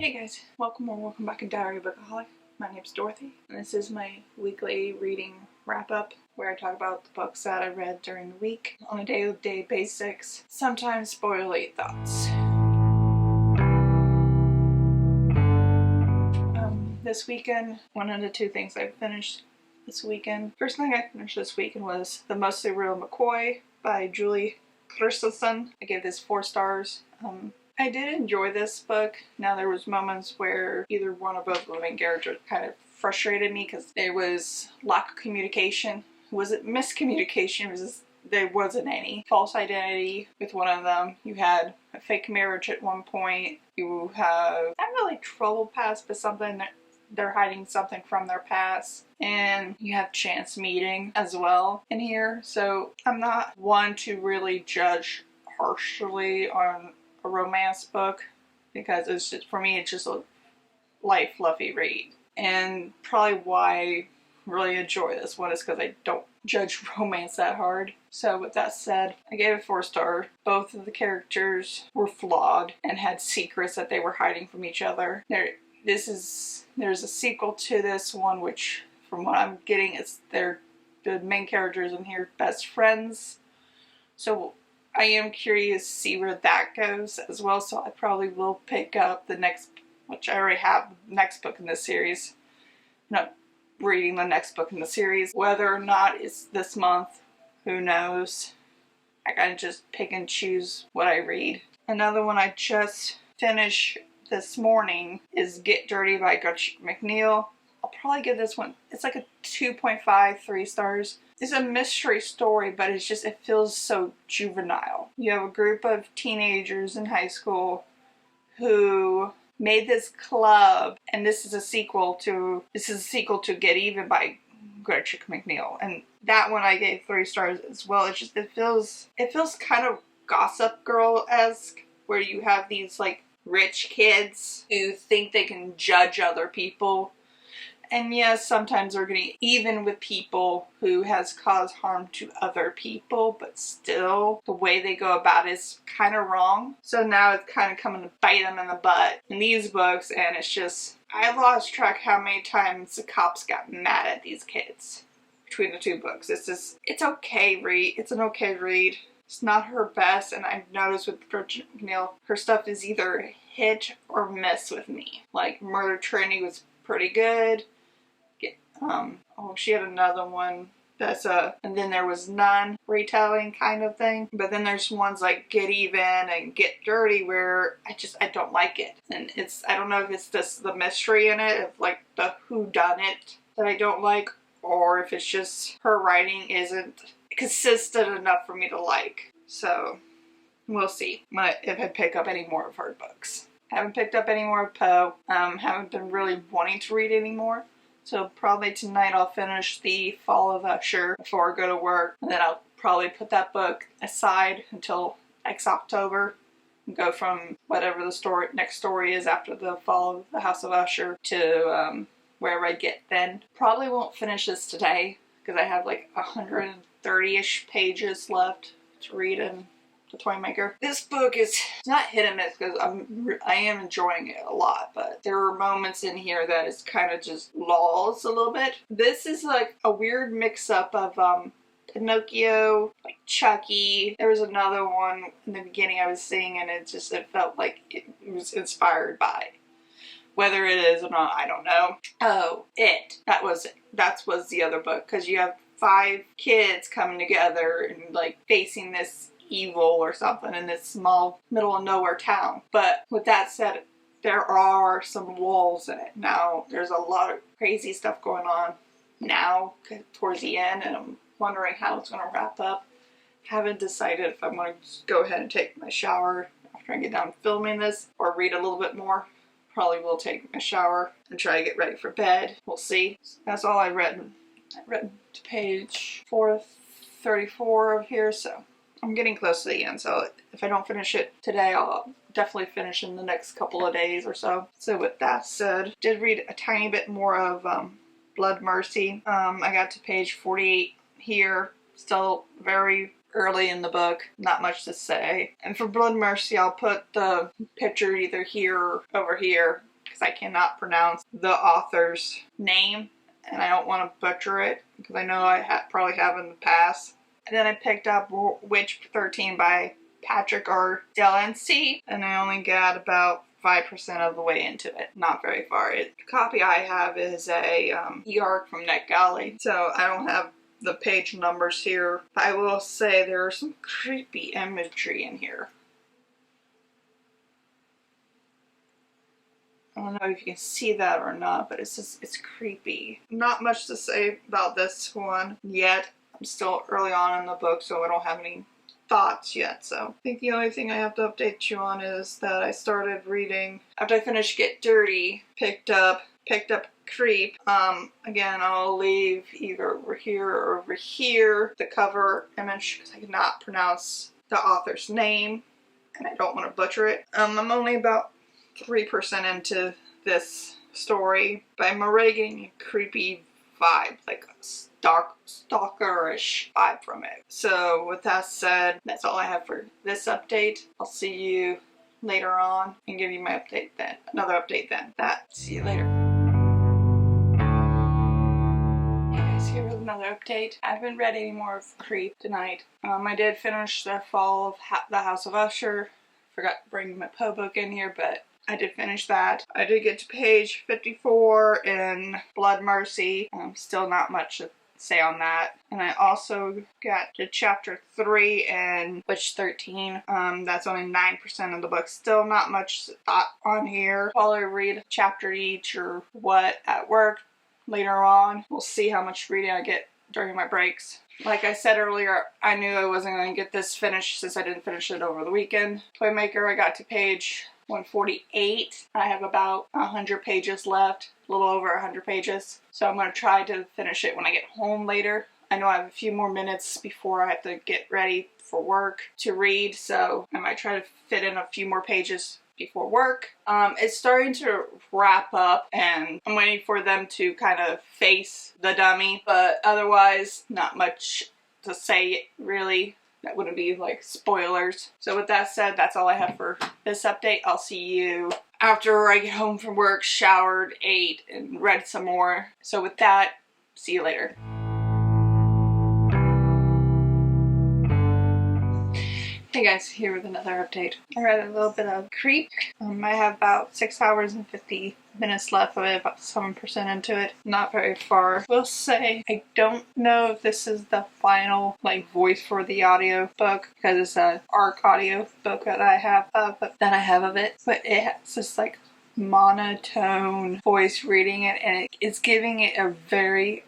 Hey guys, welcome back to Diary of a Bookaholic. My name's Dorothy, and this is my weekly reading wrap-up where I talk about the books that I read during the week on a day-to-day basis, sometimes spoilery thoughts. This weekend, one of the two things I finished this weekend. First thing I finished this weekend was The Mostly Real McCoy by Julie Christianson. I gave this 4 stars. I did enjoy this book. Now there was moments where either one or both of the main characters kind of frustrated me because there was lack of communication. Was it miscommunication? There wasn't any. False identity with one of them. You had a fake marriage at one point. You have not really troubled past, but something that they're hiding something from their past. And you have chance meeting as well in here. So I'm not one to really judge harshly on a romance book because it's just, for me, it's just a light fluffy read. And probably why I really enjoy this one is because I don't judge romance that hard. So with that said, I gave it 4 stars. Both of the characters were flawed and had secrets that they were hiding from each other. There's a sequel to this one, which from what I'm getting, it's the main characters in here best friends. So I am curious to see where that goes as well, so I probably will pick up the next, which I already have the next book in this series. No, reading the next book in the series. Whether or not it's this month, who knows. I gotta just pick and choose what I read. Another one I just finished this morning is Get Dirty by Gretchen McNeil. I'll probably give this one, it's like a 2.5, 3 stars. It's a mystery story, but it feels so juvenile. You have a group of teenagers in high school who made this club, and this is a sequel to Get Even by Gretchen McNeil. And that one I gave 3 stars as well. It feels kind of Gossip Girl-esque, where you have these like rich kids who think they can judge other people. And yes, sometimes they're getting even with people who has caused harm to other people, but still, the way they go about it is kind of wrong. So now it's kind of coming to bite them in the butt in these books, and it's just, I lost track how many times the cops got mad at these kids between the 2 books. It's okay read. It's an okay read. It's not her best, and I've noticed with Gretchen McNeil, her stuff is either hit or miss with me. Like, Murder Trinity was pretty good. She had another one that's and then there was None retelling kind of thing. But then there's ones like Get Even and Get Dirty where I don't like it. And I don't know if it's just the mystery in it, of like the whodunit that I don't like, or if it's just her writing isn't consistent enough for me to like. So we'll see if I pick up any more of her books. Haven't picked up any more of Poe. Haven't been really wanting to read anymore. So probably tonight I'll finish The Fall of Usher before I go to work. And then I'll probably put that book aside until next October. And go from whatever the next story is after The Fall of the House of Usher to wherever I get then. Probably won't finish this today because I have like 130-ish pages left to read in the Toymaker. This book is not hit and miss because I am enjoying it a lot, but there are moments in here that is kind of just lulls a little bit. This is like a weird mix-up of Pinocchio, like Chucky. There was another one in the beginning I was seeing, and it felt like it was inspired by. Whether it is or not, I don't know. Oh, It. That was the other book, because you have 5 kids coming together and like facing this evil or something in this small middle of nowhere town. But with that said, there are some walls in it. Now there's a lot of crazy stuff going on now towards the end, and I'm wondering how it's going to wrap up. Haven't decided if I'm going to go ahead and take my shower after I get done filming this or read a little bit more. Probably will take my shower and try to get ready for bed. We'll see. That's all I've read. I've read to page 434 of here, so I'm getting close to the end, so if I don't finish it today, I'll definitely finish in the next couple of days or so. So with that said, did read a tiny bit more of Blood Mercy. I got to page 48 here, still very early in the book, not much to say. And for Blood Mercy, I'll put the picture either here or over here because I cannot pronounce the author's name and I don't want to butcher it because I know I probably have in the past. And then I picked up Witch 13 by Patrick R. Delaney, and I only got about 5% of the way into it. Not very far. The copy I have is a e-arc from NetGalley, so I don't have the page numbers here. I will say there are some creepy imagery in here. I don't know if you can see that or not, but it's creepy. Not much to say about this one yet. I'm still early on in the book, so I don't have any thoughts yet. So I think the only thing I have to update you on is that I started reading, after I finished Get Dirty, picked up Creep. Again, I'll leave either over here or over here the cover image because I cannot pronounce the author's name and I don't want to butcher it. I'm only about 3% into this story, but I'm already getting a creepy vibe, like a stalkerish vibe from it. So with that said, that's all I have for this update. I'll see you later on and give you my update then. Another update then. See you later. Hey guys, here with another update. I haven't read any more of Creep tonight. I did finish the Fall of the House of Usher. Forgot to bring my Poe book in here, but I did finish that. I did get to page 54 in Blood Mercy. Still not much to say on that. And I also got to chapter 3 in Witch 13. That's only 9% of the book. Still not much thought on here. I'll probably read a chapter each or what at work later on. We'll see how much reading I get during my breaks. Like I said earlier, I knew I wasn't going to get this finished since I didn't finish it over the weekend. Toymaker, I got to page 148. I have about 100 pages left, a little over 100 pages. So I'm going to try to finish it when I get home later. I know I have a few more minutes before I have to get ready for work to read, so I might try to fit in a few more pages before work. It's starting to wrap up and I'm waiting for them to kind of face the dummy, but otherwise not much to say really. That wouldn't be like spoilers. So with that said, that's all I have for this update. I'll see you after I get home from work, showered, ate, and read some more. So with that, see you later. Hey guys, here with another update. I read a little bit of Creep. I have about 6 hours and 50 minutes left of it, about 7% into it. Not very far. Will say, I don't know if this is the final voice for the audio book, because it's an ARC audio book that I have of it. But it has this monotone voice reading it, and it's giving it a very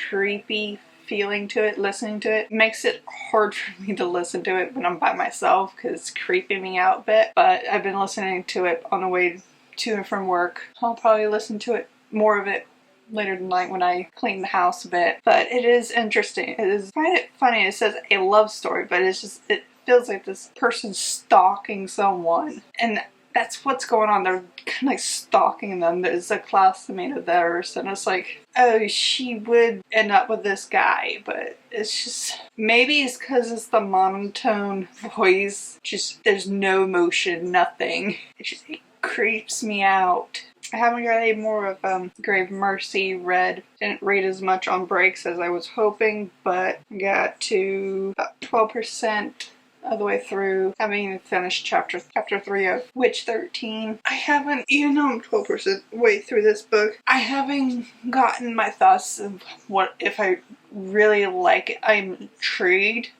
creepy feeling to it. Listening to it makes it hard for me to listen to it when I'm by myself because it's creeping me out a bit, but I've been listening to it on the way to and from work. I'll probably listen to it, more of it, later tonight when I clean the house a bit. But it is interesting. I find it funny. It says a love story, but it feels like this person's stalking someone, and that's what's going on. They're kind of stalking them. There's a classmate of theirs, and it's like, oh, she would end up with this guy, but it's just, maybe it's because it's the monotone voice. Just, there's no emotion, nothing. It creeps me out. I haven't got any more of Grave Mercy read. Didn't read as much on breaks as I was hoping, but got to about 12% all the way through. Haven't even finished chapter 3 of Witch 13. I haven't, even though I'm 12% way through this book, I haven't gotten my thoughts of what if I really like it. I'm intrigued,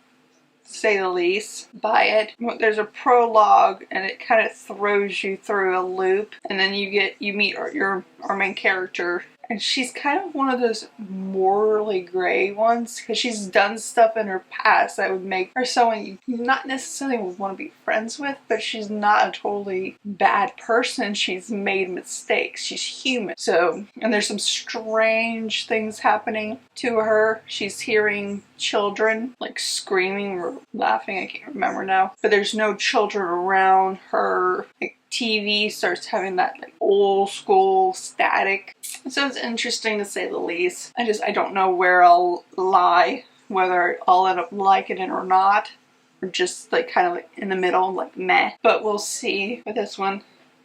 to say the least, by it. There's a prologue and it kind of throws you through a loop, and then you meet our main character. And she's kind of one of those morally gray ones, because she's done stuff in her past that would make her someone you not necessarily would want to be friends with, but she's not a totally bad person. She's made mistakes. She's human. So, and there's some strange things happening to her. She's hearing children screaming or laughing. I can't remember now. But there's no children around her. TV starts having that old school static. So it's interesting to say the least. I don't know where I'll lie, whether I'll end up liking it or not, or just kind of in the middle, meh. But we'll see with this one.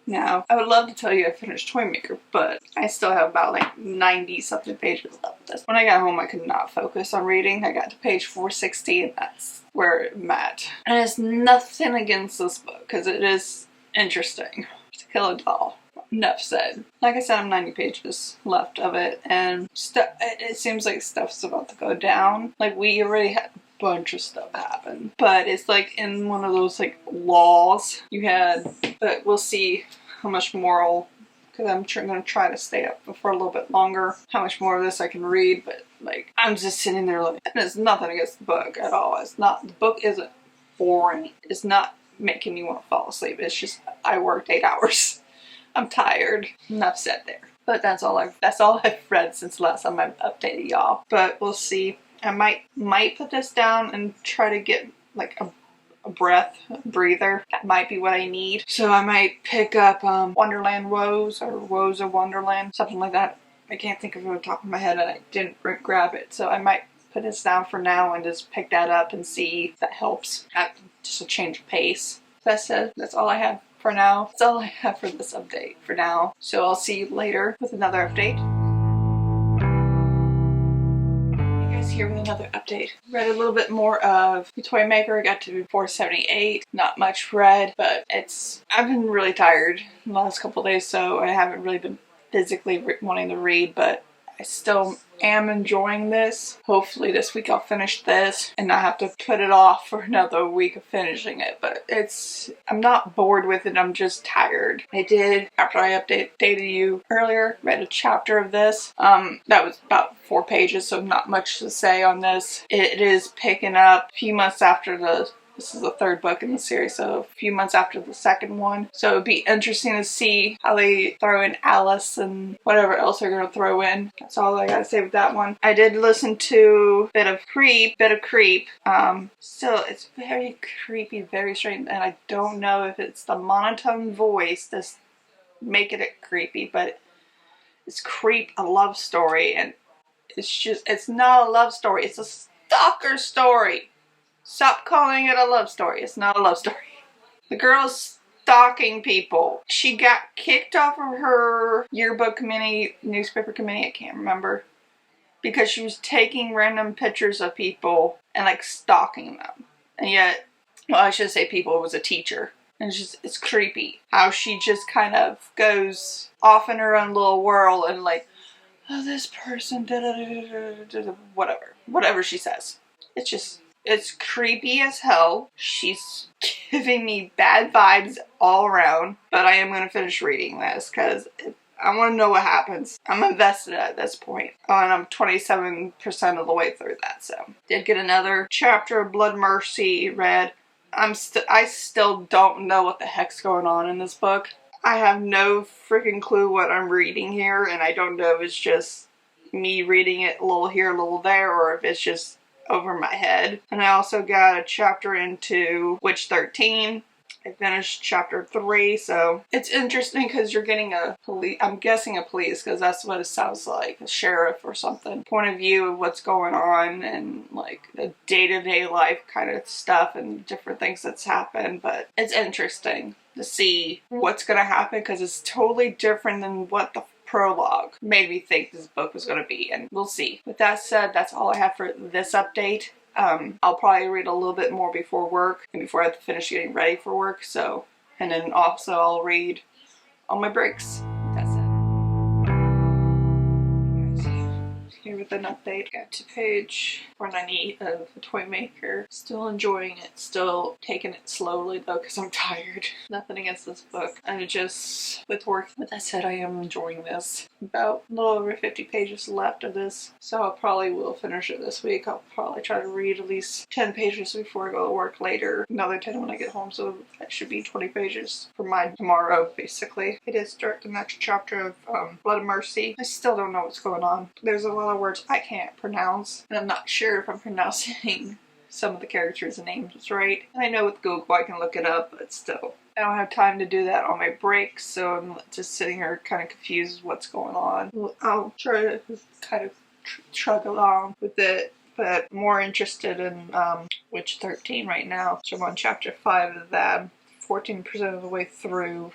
now. I would love to tell you I finished Toymaker, but I still have about like 90 something pages left of this. When I got home, I could not focus on reading. I got to page 460 and that's where I'm at. And it's nothing against this book because it is interesting. To kill a doll. Enough said. Like I said, I'm 90 pages left of it, and it seems like stuff's about to go down. Like, we already had a bunch of stuff happen, but it's like in one of those like laws you had, but we'll see how much more, because I'm going to try to stay up for a little bit longer, how much more of this I can read, but like, I'm just sitting there like, and it's nothing against the book at all. It's not, the book isn't boring. It's not making me want to fall asleep. It's just, I worked 8 hours. I'm tired. Enough said there. But that's all I've read since the last time I've updated y'all. But we'll see. I might put this down and try to get like a breather. That might be what I need. So I might pick up Wonderland Woes or Woes of Wonderland. Something like that. I can't think of it on the top of my head and I didn't grab it. So I might put this down for now and just pick that up and see if that helps. Just a change of pace. That said, that's all I have for now. That's all I have for this update for now. So I'll see you later with another update. You guys here with another update. Read a little bit more of the Toymaker. I got to 478. Not much read, but I've been really tired the last couple days, so I haven't really been physically wanting to read, but I still am enjoying this. Hopefully this week I'll finish this and not have to put it off for another week of finishing it. But I'm not bored with it, I'm just tired. I did, after I updated you earlier, read a chapter of this. That was about 4 pages, so not much to say on this. It is picking up a few months after this is the 3rd book in the series, so a few months after the 2nd one. So it'd be interesting to see how they throw in Alice and whatever else they're going to throw in. That's all I gotta say with that one. I did listen to Bit of Creep. Still, it's very creepy, very strange, and I don't know if it's the monotone voice that's making it creepy, but it's Creep, a love story, and it's not a love story, it's a stalker story. Stop calling it a love story. It's not a love story. The girl's stalking people. She got kicked off of her yearbook committee, newspaper committee, I can't remember, because she was taking random pictures of people and like stalking them. And yet, well, I should say people, it was a teacher. And it's creepy how she just kind of goes off in her own little world and like, oh, this person, whatever she says. It's creepy as hell. She's giving me bad vibes all around. But I am going to finish reading this because I want to know what happens. I'm invested at this point. And I'm 27% of the way through that. So did get another chapter of Blood Mercy read. I still don't know what the heck's going on in this book. I have no freaking clue what I'm reading here. And I don't know if it's just me reading it a little here, a little there. Or if it's just over my head. And I also got a chapter into Witch 13. I finished chapter 3, so it's interesting because you're getting a police, I'm guessing a police because that's what it sounds like, a sheriff or something, point of view of what's going on and like the day-to-day life kind of stuff and different things that's happened. But it's interesting to see what's going to happen because it's totally different than what the prologue made me think this book was going to be, and we'll see. With that said, that's all I have for this update. I'll probably read a little bit more before work and before I have to finish getting ready for work, so, and then also I'll read on my breaks. That's it. Here with an update. Got to page 498 of the Toymaker. Still enjoying it. Still taking it slowly though because I'm tired. Nothing against this book. I'm just with work. With that said, I am enjoying this. About a little over 50 pages left of this. So I probably will finish it this week. I'll probably try to read at least 10 pages before I go to work later. Another 10 when I get home. So that should be 20 pages for my tomorrow basically. I did start the next chapter of Blood Mercy. I still don't know what's going on. There's a lot of words I can't pronounce, and I'm not sure if I'm pronouncing some of the characters and names right. And I know with Google I can look it up, but still, I don't have time to do that on my breaks, so I'm just sitting here kind of confused what's going on. I'll try to kind of chug along with it, but more interested in Witch 13 right now. So I'm on chapter 5 of that, 14% of the way through.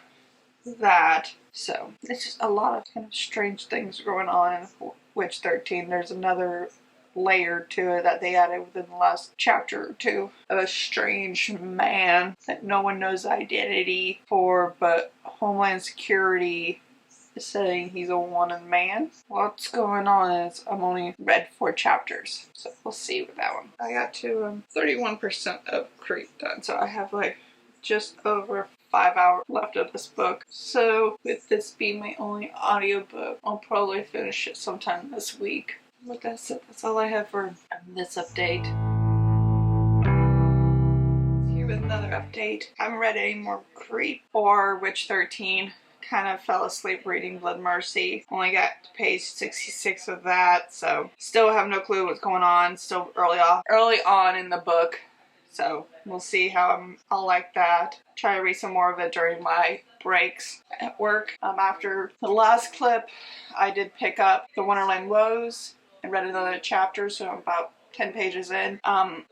that. So it's just a lot of kind of strange things going on in Witch 13. There's another layer to it that they added within the last chapter or two of a strange man that no one knows the identity for, but Homeland Security is saying he's a wanted man. What's going on is I've only read 4 chapters, so we'll see with that one. I got to 31% of Creep done, so I have like just over 5 hours left of this book. So with this being my only audiobook, I'll probably finish it sometime this week. But that's it. That's all I have for this update. Here with another update. I haven't read any more Creep or Witch 13. Kind of fell asleep reading Blood Mercy. Only got to page 66 of that, so still have no clue what's going on. Still early on in the book, so we'll see how I'll like that. Try to read some more of it during my breaks at work. After the last clip, I did pick up the Wonderland Woes and read another chapter, so I'm about 10 pages in.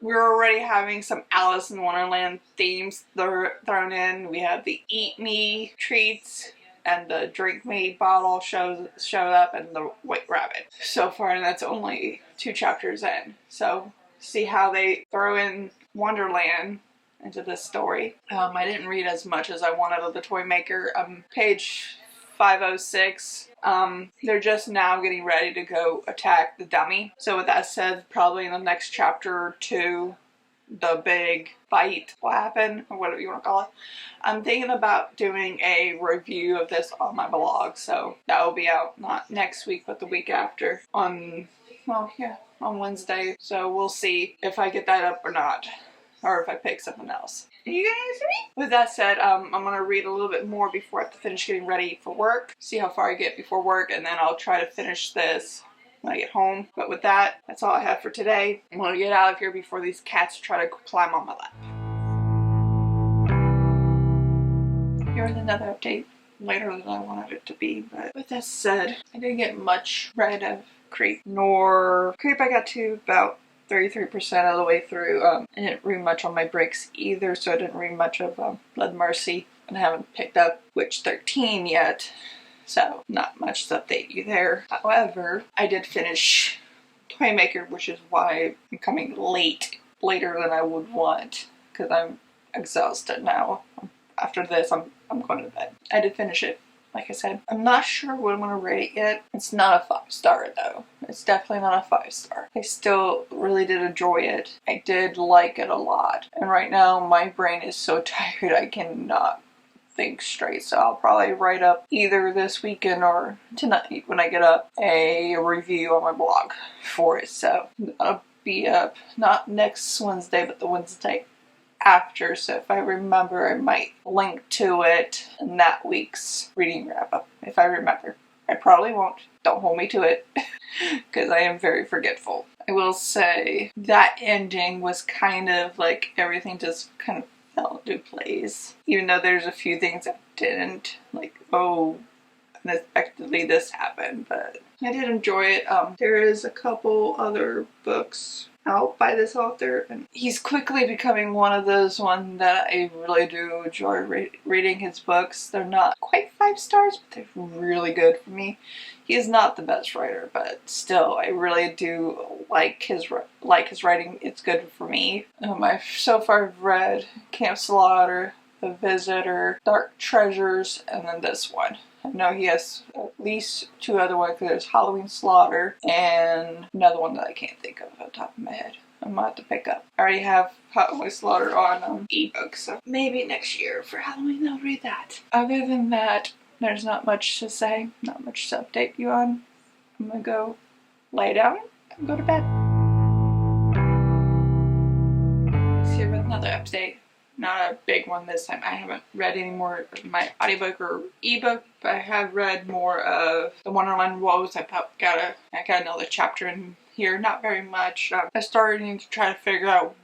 We're already having some Alice in Wonderland themes thrown in. We have the Eat Me treats, and the Drink Me bottle showed up, and the White Rabbit. So far, and that's only 2 chapters in. So see how they throw in Wonderland into this story. I didn't read as much as I wanted of the Toymaker. Page 506. They're just now getting ready to go attack the dummy. So with that said, probably in the next chapter or 2, the big fight will happen, or whatever you want to call it. I'm thinking about doing a review of this on my blog, so that will be out not next week, but the week after on Wednesday. So we'll see if I get that up or not, or if I pick something else. You guys ready? With that said, I'm going to read a little bit more before I have to finish getting ready for work. See how far I get before work, and then I'll try to finish this when I get home. But with that, that's all I have for today. I'm going to get out of here before these cats try to climb on my lap. Here's another update, later than I wanted it to be, but with that said, I didn't get much read of Creep, nor Creep. I got to about 33% of the way through. I didn't read much on my breaks either, so I didn't read much of Blood Mercy, and I haven't picked up Witch 13 yet, so not much to update you there. However, I did finish Toymaker, which is why I'm coming later than I would want, because I'm exhausted now. After this, I'm going to bed. I did finish it, like I said. I'm not sure what I'm going to rate it yet. It's not a 5-star though. It's definitely not a 5-star. I still really did enjoy it. I did like it a lot. And right now my brain is so tired I cannot think straight. So I'll probably write up either this weekend or tonight when I get up a review on my blog for it. So I'll be up not next Wednesday, but the Wednesday after, so if I remember, I might link to it in that week's reading wrap up, if I remember. I probably won't. Don't hold me to it, because I am very forgetful. I will say that ending was kind of like everything just kind of fell into place, even though there's a few things that didn't, like, oh, unexpectedly this happened, but I did enjoy it. There is a couple other books out by this author, and he's quickly becoming one of those ones that I really do enjoy reading his books. They're not quite 5 stars, but they're really good for me. He is not the best writer, but still, I really do like his writing. It's good for me. I've so far read Camp Slaughter, The Visitor, Dark Treasures, and then this one. I know he has at least 2 other ones. There's Halloween Slaughter and another one that I can't think of off the top of my head. I'm gonna have to pick up. I already have Halloween Slaughter on ebook, so maybe next year for Halloween I'll read that. Other than that, there's not much to say, not much to update you on. I'm gonna go lay down and go to bed. Let's hear another update. Not a big one this time. I haven't read any more of my audiobook or ebook, but I have read more of the Wonderland Woes. I got another chapter in here, not very much. I started to try to figure out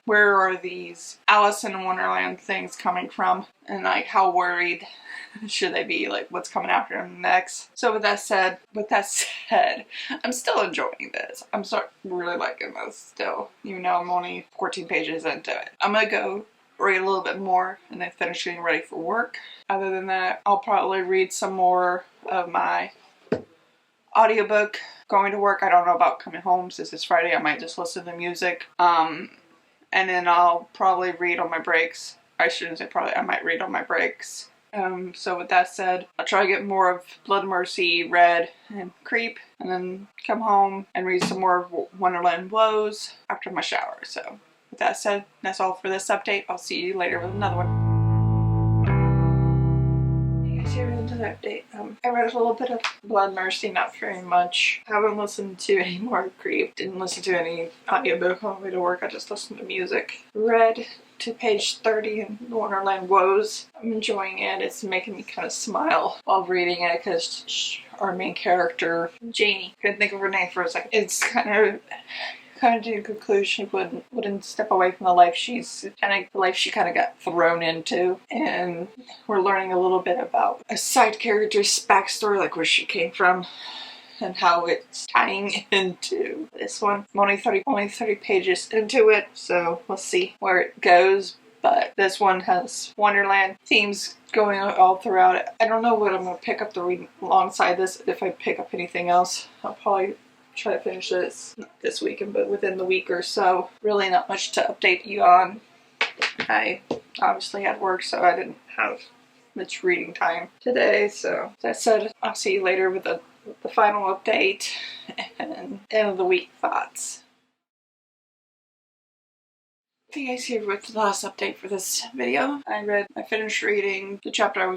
where are these Alice in Wonderland things coming from, and like how worried should they be, like what's coming after them next. So with that said, I'm still enjoying this. I'm really liking this still, even though I'm only 14 pages into it. I'm gonna go read a little bit more and then finish getting ready for work. Other than that, I'll probably read some more of my audiobook going to work. I don't know about coming home since it's Friday. I might just listen to music. And then I'll probably read on my breaks. I shouldn't say probably, I might read on my breaks. So with that said, I'll try to get more of Blood Mercy, Red, and Creep, and then come home and read some more of Wonderland Woes after my shower. So with that said, that's all for this update. I'll see you later with another one. Hey guys, here with another update. I read a little bit of Blood Mercy, not very much. I haven't listened to any more Creep. Didn't listen to any audiobook on the way to work. I just listened to music. Read to page 30 in Wonderland Woes. I'm enjoying it. It's making me kind of smile while reading it because our main character, Janie, couldn't think of her name for a second. It's kind of to the conclusion she wouldn't step away from the life she kind of got thrown into, and we're learning a little bit about a side character's backstory, like where she came from and how it's tying into this one. I'm only 30 pages into it, so we'll see where it goes. But this one has Wonderland themes going all throughout it. I don't know what I'm going to pick up to read alongside this. If I pick up anything else, I'll probably try to finish this, not this weekend, but within the week or so. Really not much to update you on. I obviously had work, so I didn't have much reading time today. So that said, I'll see you later with the final update and end of the week thoughts. Hey guys, here with the last update for this video. I finished reading the chapter I was